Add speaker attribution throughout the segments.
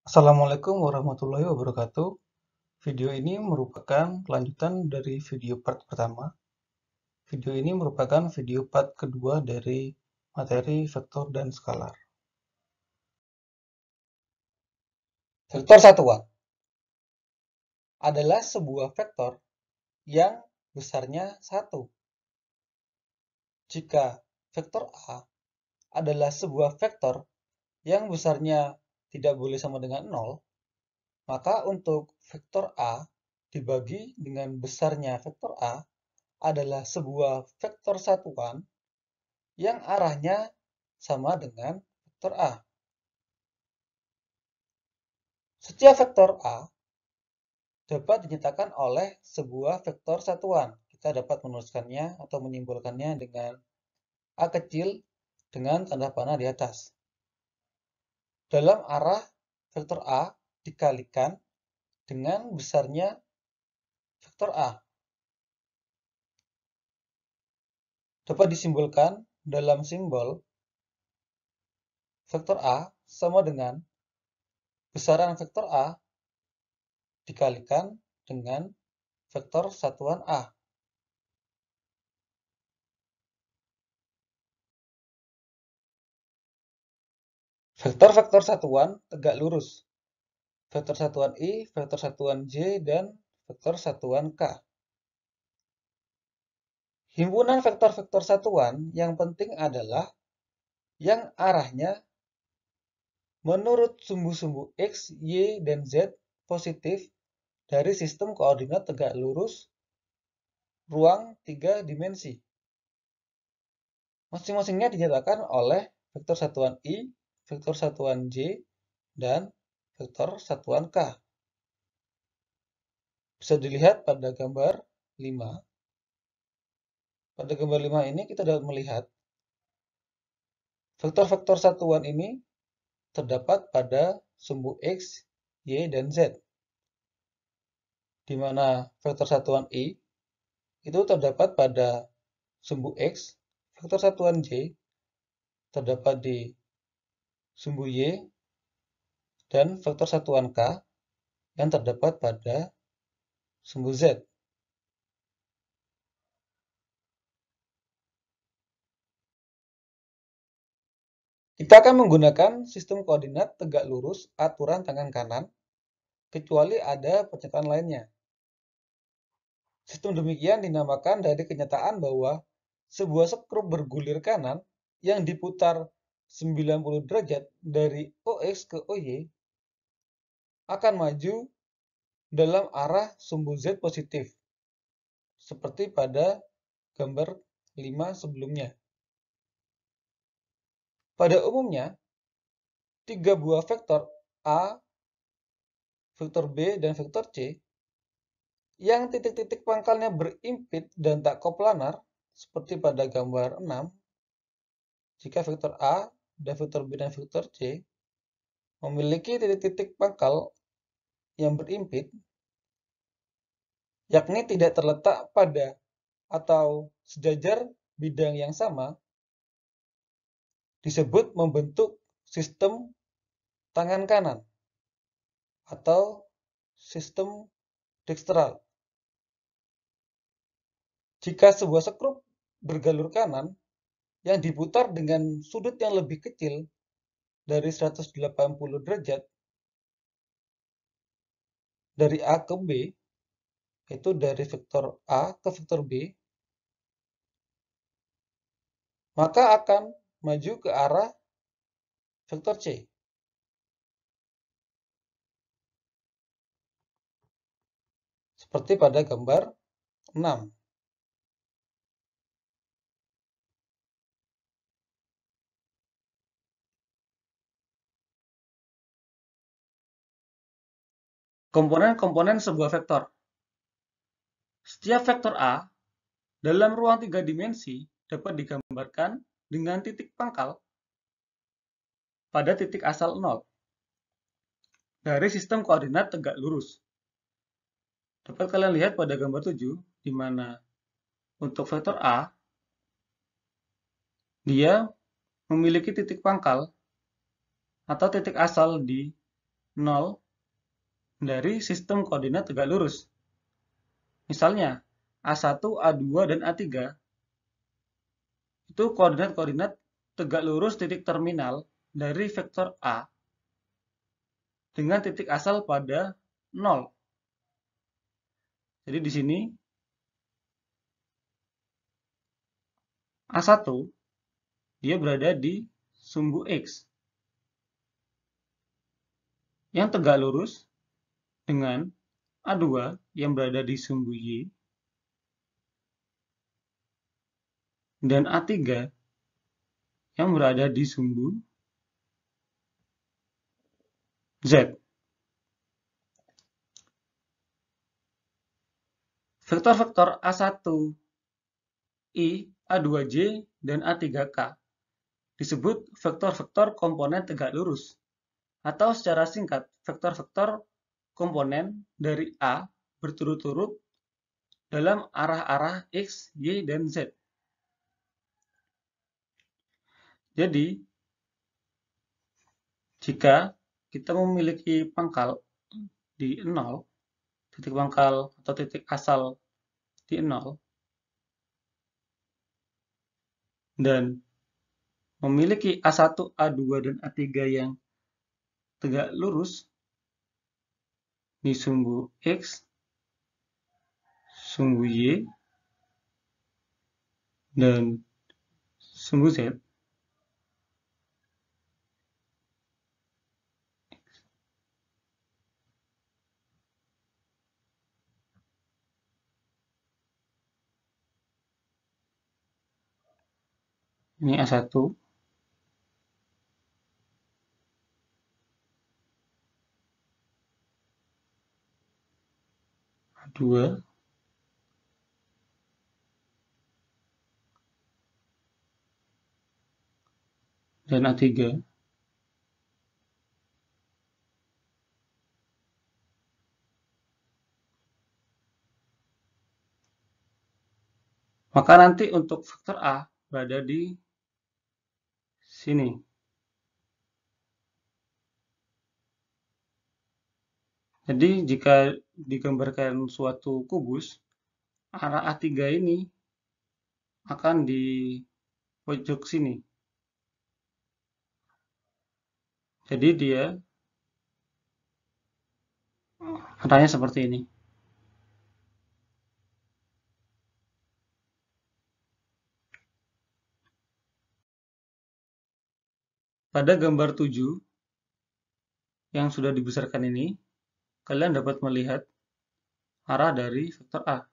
Speaker 1: Assalamualaikum warahmatullahi wabarakatuh. Video ini merupakan kelanjutan dari video part pertama. Video ini merupakan video part kedua dari materi vektor dan skalar. Vektor satuan adalah sebuah vektor yang besarnya 1. Jika vektor A adalah sebuah vektor yang besarnya tidak boleh sama dengan 0, maka untuk vektor A dibagi dengan besarnya vektor A adalah sebuah vektor satuan yang arahnya sama dengan vektor A. Setiap vektor A dapat dinyatakan oleh sebuah vektor satuan. Kita dapat menuliskannya atau menyimpulkannya dengan A kecil dengan tanda panah di atas. Dalam arah vektor A dikalikan dengan besarnya vektor A. Dapat disimbolkan dalam simbol vektor A sama dengan besaran vektor A dikalikan dengan vektor satuan A. Vektor-vektor satuan tegak lurus. Vektor satuan I, vektor satuan J, dan vektor satuan K. Himpunan vektor-vektor satuan yang penting adalah yang arahnya menurut sumbu-sumbu X, Y, dan Z positif dari sistem koordinat tegak lurus ruang 3 dimensi. Masing-masingnya dinyatakan oleh vektor satuan I, vektor satuan J, dan vektor satuan K. Bisa dilihat pada gambar 5. Pada gambar 5 ini kita dapat melihat vektor-vektor satuan ini terdapat pada sumbu X, Y, dan Z. Di mana vektor satuan I itu terdapat pada sumbu X, vektor satuan J terdapat di sumbu Y, dan vektor satuan K yang terdapat pada sumbu Z. Kita akan menggunakan sistem koordinat tegak lurus aturan tangan kanan, kecuali ada pernyataan lainnya. Sistem demikian dinamakan dari kenyataan bahwa sebuah skrup bergulir kanan yang diputar 90 derajat dari OX ke OY akan maju dalam arah sumbu Z positif, seperti pada gambar 5 sebelumnya. Pada umumnya, 3 buah vektor A, vektor B, dan vektor C yang titik-titik pangkalnya berimpit dan tak koplanar, seperti pada gambar 6, jika vektor A dan vektor B dan vektor C memiliki titik-titik pangkal yang berimpit, yakni tidak terletak pada atau sejajar bidang yang sama, disebut membentuk sistem tangan kanan atau sistem dekstral. Jika sebuah skrup bergalur kanan yang diputar dengan sudut yang lebih kecil dari 180 derajat dari A ke B, yaitu dari vektor A ke vektor B, maka akan maju ke arah vektor C. Seperti pada gambar 6. Komponen-komponen sebuah vektor. Setiap vektor A dalam ruang 3 dimensi dapat digambarkan dengan titik pangkal pada titik asal 0 dari sistem koordinat tegak lurus. Dapat kalian lihat pada gambar 7, di mana untuk vektor A, dia memiliki titik pangkal atau titik asal di 0 dari sistem koordinat tegak lurus. Misalnya, A1, A2, dan A3 itu koordinat-koordinat tegak lurus titik terminal dari vektor A dengan titik asal pada 0. Jadi di sini A1 dia berada di sumbu X yang tegak lurus dengan A2 yang berada di sumbu Y dan A3 yang berada di sumbu Z. Vektor-vektor A1I, A2J, dan A3K disebut vektor-vektor komponen tegak lurus, atau secara singkat, vektor-vektor komponen dari A berturut-turut dalam arah-arah X, Y, dan Z. Jadi, jika kita memiliki pangkal di 0, titik pangkal atau titik asal di 0, dan memiliki A1, A2, dan A3 yang tegak lurus di sumbu X, sumbu Y, dan sumbu Z. Ini A1, A2, dan A3. Maka nanti untuk vektor A berada di sini. Jadi jika digambarkan suatu kubus, arah A3 ini akan di pojok sini. Jadi dia arahnya seperti ini. Pada gambar 7 yang sudah dibesarkan ini, kalian dapat melihat arah dari vektor A.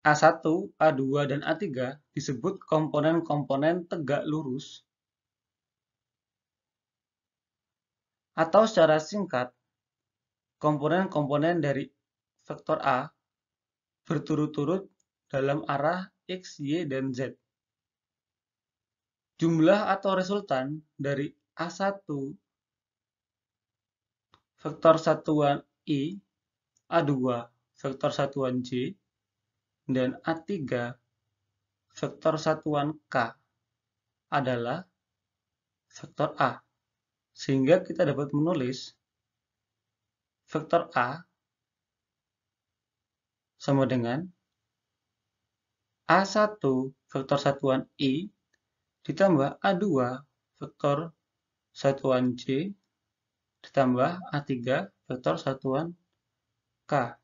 Speaker 1: A1, A2, dan A3 disebut komponen-komponen tegak lurus, atau secara singkat, komponen-komponen dari vektor A berturut-turut dalam arah X, Y, dan Z. Jumlah atau resultan dari A1 vektor satuan I, A2 vektor satuan J, dan A3 vektor satuan K adalah vektor A. Sehingga kita dapat menulis vektor A sama dengan A1 vektor satuan I ditambah A2 vektor satuan J ditambah A3 vektor satuan K.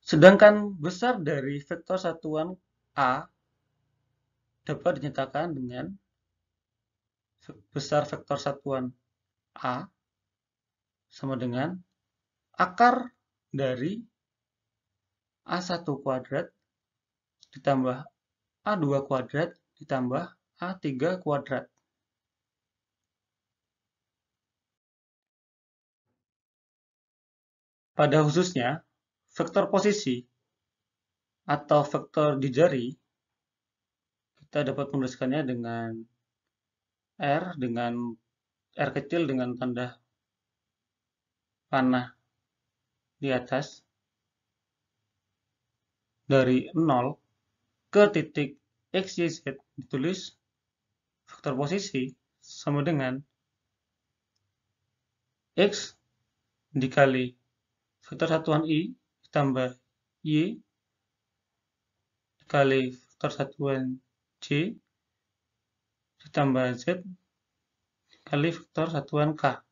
Speaker 1: Sedangkan besar dari vektor satuan A dapat dinyatakan dengan besar vektor satuan A sama dengan akar dari A1 kuadrat ditambah A2 kuadrat ditambah A3 kuadrat. Pada khususnya, vektor posisi atau vektor di jari kita dapat menuliskannya dengan R kecil dengan tanda panah di atas, dari 0 ke titik X, Y, Z ditulis vektor posisi sama dengan X dikali vektor satuan I ditambah Y dikali vektor satuan J ditambah Z kali vektor satuan K.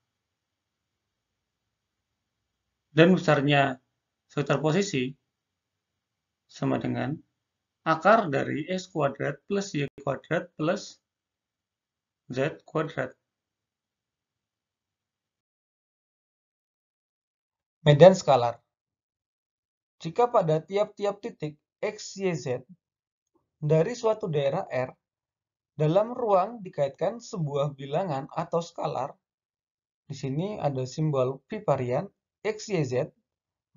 Speaker 1: Dan besarnya vektor posisi sama dengan akar dari X kuadrat plus Y kuadrat plus Z kuadrat. Medan skalar. Jika pada tiap-tiap titik X, Y, Z dari suatu daerah R, dalam ruang dikaitkan sebuah bilangan atau skalar, di sini ada simbol pi varian X, Y, Z,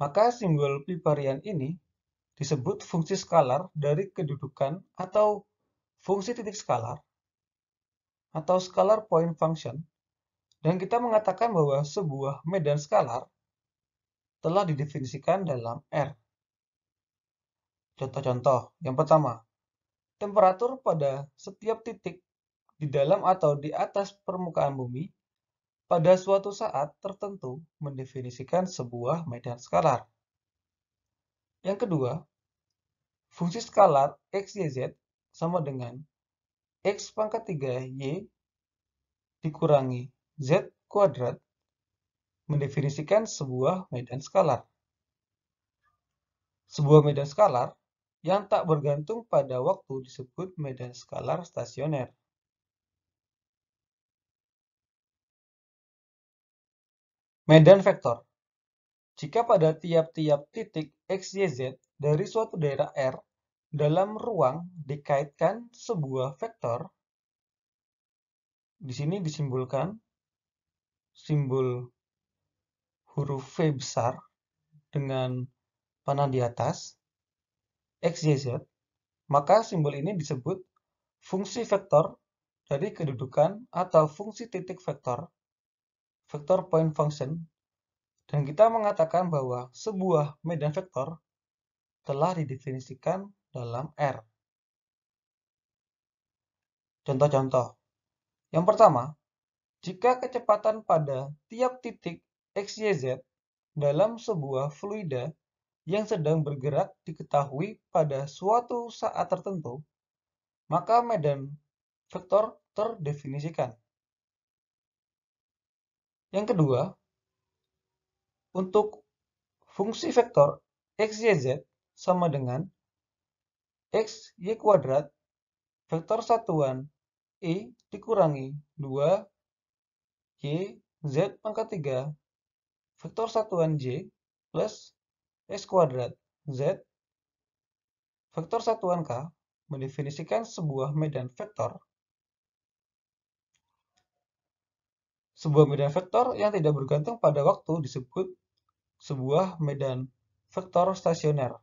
Speaker 1: maka simbol pi varian ini disebut fungsi skalar dari kedudukan atau fungsi titik skalar atau scalar point function, dan kita mengatakan bahwa sebuah medan skalar telah didefinisikan dalam R. Contoh-contoh, yang pertama, temperatur pada setiap titik di dalam atau di atas permukaan bumi pada suatu saat tertentu mendefinisikan sebuah medan skalar. Yang kedua, fungsi skalar X, Y, Z sama dengan X pangkat 3 Y dikurangi Z kuadrat mendefinisikan sebuah medan skalar. Sebuah medan skalar yang tak bergantung pada waktu disebut medan skalar stasioner. Medan vektor. Jika pada tiap-tiap titik X, Y, Z dari suatu daerah R dalam ruang dikaitkan sebuah vektor, di sini disimbolkan simbol huruf V besar dengan panah di atas, X, Y, Z, maka simbol ini disebut fungsi vektor dari kedudukan atau fungsi titik vektor, vector point function, dan kita mengatakan bahwa sebuah medan vektor telah didefinisikan dalam R. Contoh-contoh. Yang pertama, jika kecepatan pada tiap titik X, Y, Z dalam sebuah fluida yang sedang bergerak diketahui pada suatu saat tertentu, maka medan vektor terdefinisikan. Yang kedua, untuk fungsi vektor X, Y, Z sama dengan X, Y kuadrat vektor satuan I dikurangi 2 Y Z pangkat 3 vektor satuan J plus X kuadrat Z vektor satuan K mendefinisikan sebuah medan vektor. Sebuah medan vektor yang tidak bergantung pada waktu disebut sebuah medan vektor stasioner.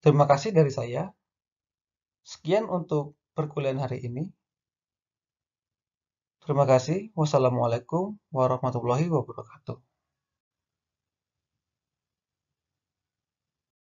Speaker 1: Terima kasih dari saya. Sekian untuk perkuliahan hari ini. Terima kasih. Wassalamualaikum warahmatullahi wabarakatuh.